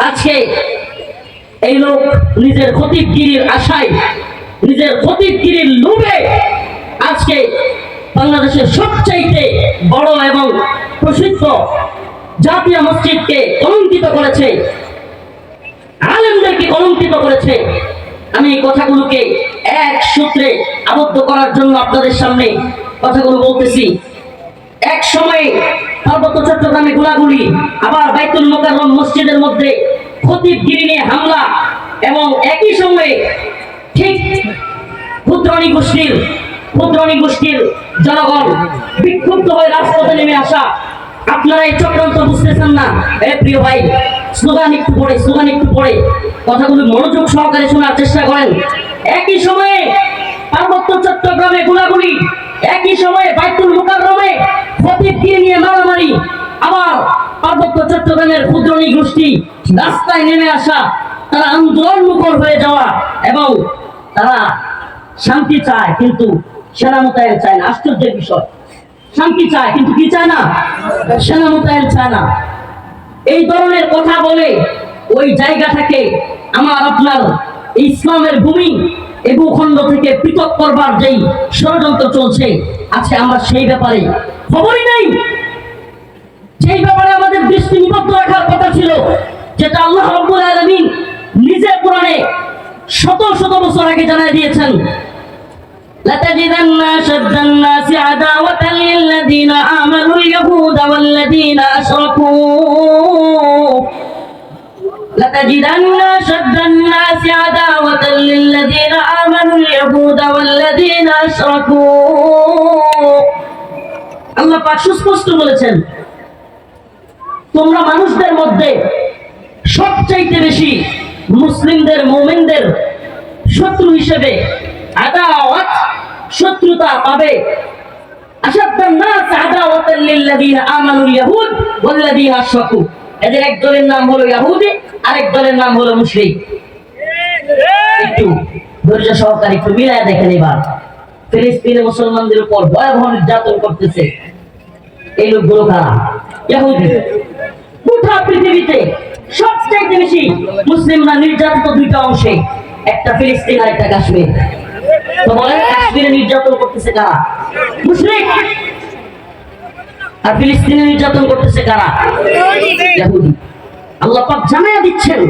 আজকে এই লোক নিজের খতিবগিরির আশায়, নিজের খতিবগিরির লোভে আজকে বাংলাদেশের সবচাইতে বড় এবং প্রসিদ্ধ জাতীয় মসজিদকে কলঙ্কিত করেছে, আলেমদেরকে কলঙ্কিত করেছে। আমি এই কথাগুলোকে এক সূত্রে আবদ্ধ করার জন্য আপনাদের সামনে কথাগুলো বলতেছি। এক সময়ে পার্বত্য চট্টগ্রামে গোলাগুলি, আবার বাইতুল মোকাররম মসজিদের মধ্যে খতিবগিরি নিয়ে হামলা, এবং একই সময়ে ঠিক ক্ষুদ্রণী গোষ্ঠীর জনগণ বিক্ষুব্ধ হয়ে রাজপথে নেমে আসা। আপনারা এই চক্রান্ত বুঝতেছেন না। প্রিয় ভাই, স্লোগান একটু পড়ে কথাগুলো মনোযোগ সহকারে শোনার চেষ্টা করেন। একই সময়ে পার্বত্য চট্টগ্রামে গোলাগুলি, একই সময়ে বাইতুল মুকাররমে খতিবগিরি নিয়ে মারামারি, আবার পার্বত্য চট্টগ্রামের ক্ষুদ্রণী গোষ্ঠী রাস্তায় নেমে আসা, তারা আন্দোলন মুখর হয়ে যাওয়া, এবং তারা শান্তি চায় কিন্তু সেনা মোতায়েন চায় না। আশ্চর্যের বিষয়, শান্তি চায় কিন্তু কি চায় না? সেনা মোতায়েন চায় না। এই ধরনের কথা বলে ওই জায়গাটাকে আমার আপনার ইসলামের ভূমি এই ভূখণ্ড থেকে পৃথক করবার যেই ষড়যন্ত্র চলছে, আজকে আমরা সেই ব্যাপারে খবরই নেই। যেই ব্যাপারে আমাদের দৃষ্টি নিবদ্ধ রাখার কথা ছিল, যেটা আল্লাহ রাব্বুল আলামিন নিজে কোরআনে শত শত বছর আগে জানাই দিয়েছেন। لتجدن أشد الناس عداوة للذين آمنوا اليهود والذين أشركوا لتجدن أشد الناس عداوة للذين آمنوا اليهود والذين أشركوا আল্লাহ পাক সুস্পষ্ট বলেছেন, তোমরা মানুষদের মধ্যে সবচাইতে বেশি মুসলিমদের, মুমিনদের শত্রু হিসেবে আদাওয়াত, শত্রুতা পাবে। আশাদ্দান নাস আদাওয়াতাল লিল্লাযিনা আমানুল ইয়াহুদ ওয়াল্লাযিনা আশরাকু। এদের এক দলের নাম হলো ইহুদি, আরেক দলের নাম হলো মুশরিক। একটু ধৈর্য সহকারে একটু মিলায় দেখেন। এবার ফিলিস্তিনে মুসলমানদের উপর ভয়াবহ নির্যাতন করতেছে এই লোকগুলো কারা? ইহুদি। গোটা পৃথিবীতে সবচাইতে বেশি মুসলিমরা নির্যাতিত দুইটা অংশে, একটা ফিলিস্তিন আর একটা কাশ্মীর। তো বলেন, কাশ্মীরে নির্যাতন করতেছে কারা? মুশরিক। আর ফিলিস্তিনে নির্যাতন করতেছে কারা? ইহুদি। আল্লাহ পাক জানায়া দিচ্ছেন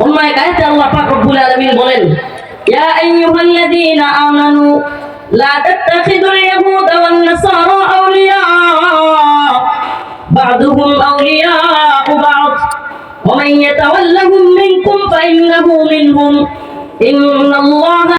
অন্য এক আয়াতে। আল্লাহ পাক রব্বুল আলামিন বলেন, ইয়া আইয়ুহাল্লাযীনা আমানু লা তাত্তাখিযুল ইয়াহুদা ওয়ান নাসারা আউলিয়া বা'দুহুম আউলিয়াউ বা'দ ওয়া মান ইয়াতাওয়াল্লাহুম মিনকুম ফাইন্নাহু মিনহুম ইন্নাল্লাহা